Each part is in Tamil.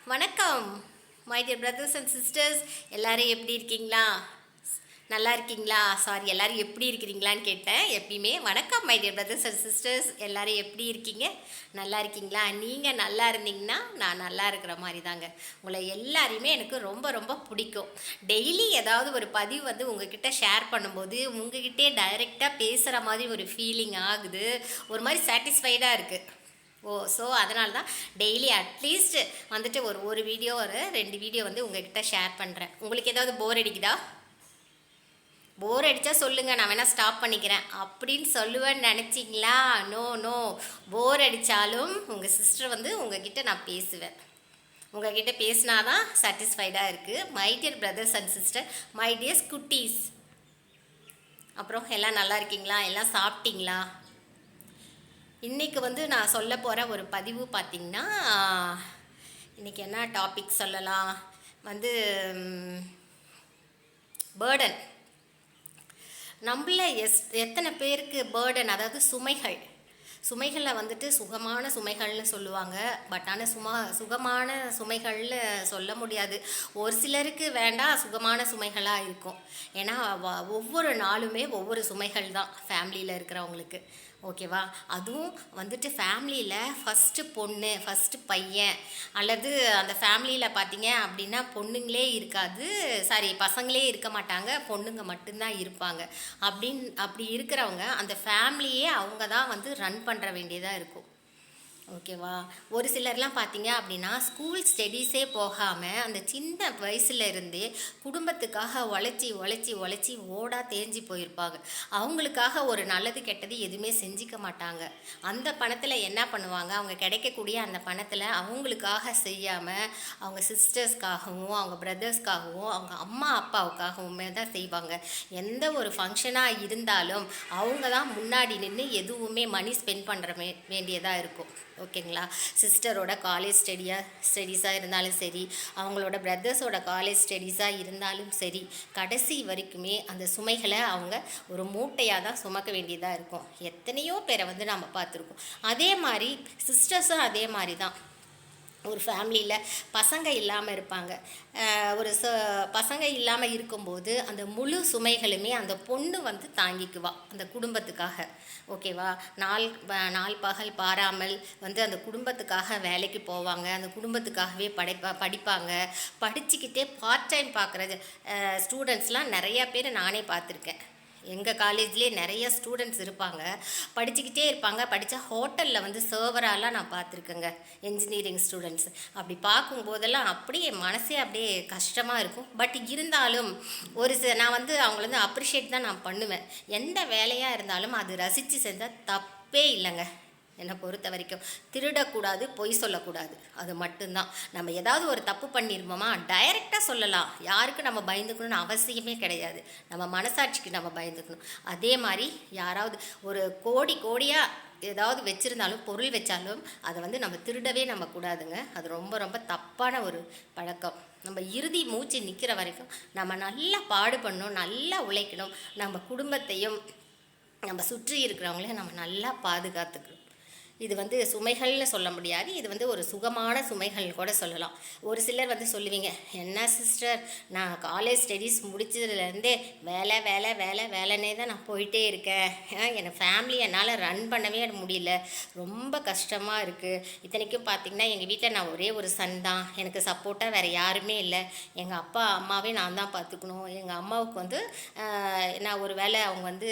வணக்கம் my dear brothers and sisters. எல்லாரும் எப்படி இருக்கீங்களா? நல்லா இருக்கீங்களா? சாரி, எல்லாரும் எப்படி இருக்கிறீங்களான்னு கேட்டேன். எப்பயுமே வணக்கம் my dear brothers and sisters. எல்லாரும் எப்படி இருக்கீங்க? நல்லா இருக்கீங்களா? நீங்கள் நல்லா இருந்தீங்கன்னா நான் நல்லா இருக்கிற மாதிரி தாங்க. உங்களை எல்லாரையுமே எனக்கு ரொம்ப ரொம்ப பிடிக்கும். டெய்லி ஏதாவது ஒரு பதிவு உங்ககிட்ட ஷேர் பண்ணும்போது உங்ககிட்டே டைரெக்டாக பேசுகிற மாதிரி ஒரு ஃபீலிங் ஆகுது. ஒரு மாதிரி சாட்டிஸ்ஃபைடாக இருக்குது. ஸோ அதனால தான் டெய்லி அட்லீஸ்ட் ஒரு வீடியோ ஒரு 2 வீடியோ உங்ககிட்ட ஷேர் பண்ணுறேன். உங்களுக்கு ஏதாவது போர் அடிக்குதா? போர் அடித்தா சொல்லுங்கள், நான் வேணால் ஸ்டாப் பண்ணிக்கிறேன் அப்படின்னு சொல்லுவேன்னு நினச்சிங்களா? நோ, போர் அடித்தாலும் உங்கள் சிஸ்டர் உங்ககிட்ட நான் பேசுவேன். உங்ககிட்ட பேசினாதான் சாட்டிஸ்ஃபைடாக இருக்குது. My dear brothers and sister, my tears குட்டீஸ். அப்புறம் எல்லாம் நல்லா இருக்கீங்களா? எல்லாம் சாப்பிட்டீங்களா? இன்றைக்கி நான் சொல்ல போகிற ஒரு பதிவு பார்த்திங்கன்னா, இன்றைக்கி என்ன டாபிக் சொல்லலாம், பேர்டன். நம்மள எத்தனை பேருக்கு பேர்டன், அதாவது சுமைகளில் சுகமான சுமைகள்னு சொல்லுவாங்க. பட் ஆனால் சுகமான சுமைகள்னு சொல்ல முடியாது. ஒரு சிலருக்கு வேண்டாம் சுகமான சுமைகளாக இருக்கும். ஏன்னா ஒவ்வொரு நாளுமே ஒவ்வொரு சுமைகள் தான் ஃபேமிலியில் இருக்கிறவங்களுக்கு. ஓகேவா? அதுவும் ஃபேமிலியில் ஃபஸ்ட்டு பொண்ணு, ஃபஸ்ட்டு பையன், அல்லது அந்த ஃபேமிலியில் பார்த்தீங்க அப்படின்னா பொண்ணுங்களே இருக்காது, பசங்களே இருக்க மாட்டாங்க, பொண்ணுங்க மட்டும்தான் இருப்பாங்க. அப்படி இருக்கிறவங்க அந்த ஃபேமிலியே அவங்க தான் ரன் பண்ணுற வேண்டியதாக இருக்கும். ஓகேவா? ஒரு சிலர்லாம் பார்த்தீங்க அப்படின்னா ஸ்கூல் ஸ்டடீஸே போகாமல் அந்த சின்ன வயசுலேருந்தே குடும்பத்துக்காக உழைச்சி ஓடா தேஞ்சு போயிருப்பாங்க. அவங்களுக்காக ஒரு நல்லது கெட்டது எதுவுமே செஞ்சிக்க மாட்டாங்க. அந்த பணத்தில் என்ன பண்ணுவாங்க, அவங்க கிடைக்கக்கூடிய அந்த பணத்தில் அவங்களுக்காக செய்யாமல் அவங்க சிஸ்டர்ஸ்க்காகவும் அவங்க பிரதர்ஸ்க்காகவும் அவங்க அம்மா அப்பாவுக்காகவுமே தான் செய்வாங்க. எந்த ஒரு ஃபங்க்ஷனாக இருந்தாலும் அவங்க தான் முன்னாடி நின்று எதுவுமே மணி ஸ்பெண்ட் பண்ணுற வேண்டியதாக இருக்கும். ஓகேங்களா? சிஸ்டரோட காலேஜ் ஸ்டடீஸாக இருந்தாலும் சரி, அவங்களோட பிரதர்ஸோட காலேஜ் ஸ்டடீஸாக இருந்தாலும் சரி, கடைசி வரைக்குமே அந்த சுமைகளை அவங்க ஒரு மூட்டையாக தான் சுமக்க வேண்டியதாக இருக்கும். எத்தனையோ பேரை நம்ம பார்த்துருக்கோம். அதே மாதிரி சிஸ்டர்ஸும் அதே மாதிரி தான். ஒரு ஃபேமிலியில் பசங்க இல்லாமல் இருப்பாங்க. பசங்க இல்லாமல் இருக்கும்போது அந்த முழு சுமைகளுமே அந்த பொண்ணு தாங்கிக்குவா அந்த குடும்பத்துக்காக. ஓகேவா? நாள் பகல் பாராமல் அந்த குடும்பத்துக்காக வேலைக்கு போவாங்க. அந்த குடும்பத்துக்காகவே படிப்பாங்க. படிச்சுக்கிட்டே பார்ட் டைம் பார்க்குற ஸ்டூடெண்ட்ஸ்லாம் நிறையா பேர் நானே பார்த்துருக்கேன். எங்கள் காலேஜ்லேயே நிறைய ஸ்டூடெண்ட்ஸ் இருப்பாங்க, படிச்சுக்கிட்டே இருப்பாங்க. படித்தா ஹோட்டலில் சர்வராலாம் நான் பார்த்துருக்கேங்க, என்ஜினியரிங் ஸ்டூடெண்ட்ஸ். அப்படி பார்க்கும்போதெல்லாம் அப்படியே மனசே அப்படியே கஷ்டமாக இருக்கும். பட் இருந்தாலும் நான் அவங்கள அப்ரிஷியேட் தான் நான் பண்ணுவேன். எந்த வேலையாக இருந்தாலும் அது ரசித்து செஞ்சால் தப்பே இல்லைங்க. என்னை பொறுத்த வரைக்கும் திருடக்கூடாது, பொய் சொல்லக்கூடாது. அது மட்டும்தான். நம்ம ஏதாவது ஒரு தப்பு பண்ணிருப்போமா டைரெக்டாக சொல்லலாம். யாருக்கு நம்ம பயந்துக்கணும்னு அவசியமே கிடையாது. நம்ம மனசாட்சிக்கு நம்ம பயந்துக்கணும். அதே மாதிரி யாராவது ஒரு கோடியாக ஏதாவது வச்சுருந்தாலும், பொருள் வச்சாலும் அதை நம்ம திருடவே நம்ம கூடாதுங்க. அது ரொம்ப ரொம்ப தப்பான ஒரு பழக்கம். நம்ம இறுதி மூச்சு நிற்கிற வரைக்கும் நம்ம நல்லா பாடுபடணும், நல்லா உழைக்கணும். நம்ம குடும்பத்தையும் நம்ம சுற்றி இருக்கிறவங்களையும் நம்ம நல்லா பாதுகாத்துக்கணும். இது சுமைகள்னு சொல்ல முடியாது. இது ஒரு சுகமான சுமைகள் கூட சொல்லலாம். ஒரு சிலர் சொல்லுவீங்க, என்ன சிஸ்டர், நான் காலேஜ் ஸ்டடீஸ் முடிச்சதுலேருந்தே வேலைன்னே தான் நான் போயிட்டே இருக்கேன். என்னை ஃபேமிலி என்னால் ரன் பண்ணவே முடியல, ரொம்ப கஷ்டமாக இருக்குது. இத்தனைக்கும் பார்த்திங்கன்னா எங்கள் வீட்டில் நான் ஒரே ஒரு சன் தான், எனக்கு சப்போர்ட்டாக வேறு யாருமே இல்லை. எங்கள் அப்பா அம்மாவே நான் தான் பார்த்துக்கணும். எங்கள் அம்மாவுக்கு நான் ஒரு வேளை அவங்க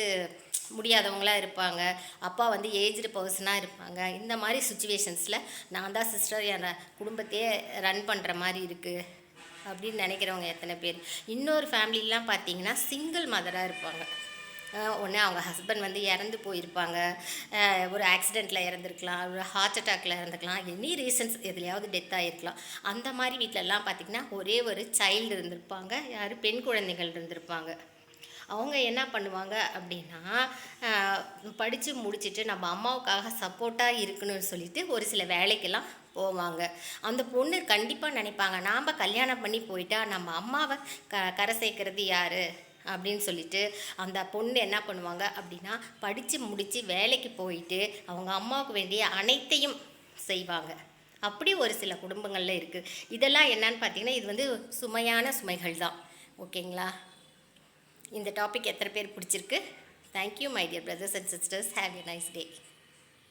முடியாதவங்களாக இருப்பாங்க, அப்பா ஏஜ்டு பர்சனாக இருப்பாங்க. இந்த மாதிரி சுச்சுவேஷன்ஸில் நான் தான் சிஸ்டர் என் குடும்பத்தையே ரன் பண்ணுற மாதிரி இருக்குது அப்படின்னு நினைக்கிறவங்க எத்தனை பேர். இன்னொரு ஃபேமிலிலாம் பார்த்தீங்கன்னா சிங்கிள் மதராக இருப்பாங்க. ஒன்று அவங்க ஹஸ்பண்ட் இறந்து போயிருப்பாங்க, ஒரு ஆக்சிடெண்ட்டில் இறந்துருக்கலாம், ஒரு ஹார்ட் அட்டாக்கில் இறந்துக்கலாம், எனி ரீசன்ஸ் எதுலையாவது டெத் ஆகிருக்கலாம். அந்த மாதிரி வீட்டிலலாம் பார்த்திங்கன்னா ஒரே ஒரு சைல்டு இருந்திருப்பாங்க, யார் பெண் குழந்தைகள் இருந்திருப்பாங்க. அவங்க என்ன பண்ணுவாங்க அப்படின்னா, படித்து முடிச்சுட்டு நம்ம அம்மாவுக்காக சப்போர்ட்டாக இருக்கணும்னு சொல்லிட்டு ஒரு சில வேலைக்கெல்லாம் போவாங்க. அந்த பொண்ணு கண்டிப்பாக நினைப்பாங்க, நாம் கல்யாணம் பண்ணி போயிட்டா நம்ம அம்மாவை கரை சேர்க்கறது யார் அப்படின்னு சொல்லிட்டு அந்த பொண்ணு என்ன பண்ணுவாங்க அப்படின்னா, படித்து முடித்து வேலைக்கு போயிட்டு அவங்க அம்மாவுக்கு வேண்டிய அனைத்தையும் செய்வாங்க. அப்படி ஒரு சில குடும்பங்களில் இருக்குது. இதெல்லாம் என்னன்னு பார்த்தீங்கன்னா, இது வந்து சுமையான சுமைகள் தான். ஓகேங்களா? இந்த டாபிக் எத்தனை பேர் பிடிச்சிருக்கு? Thank you my dear brothers and sisters. Have a nice day.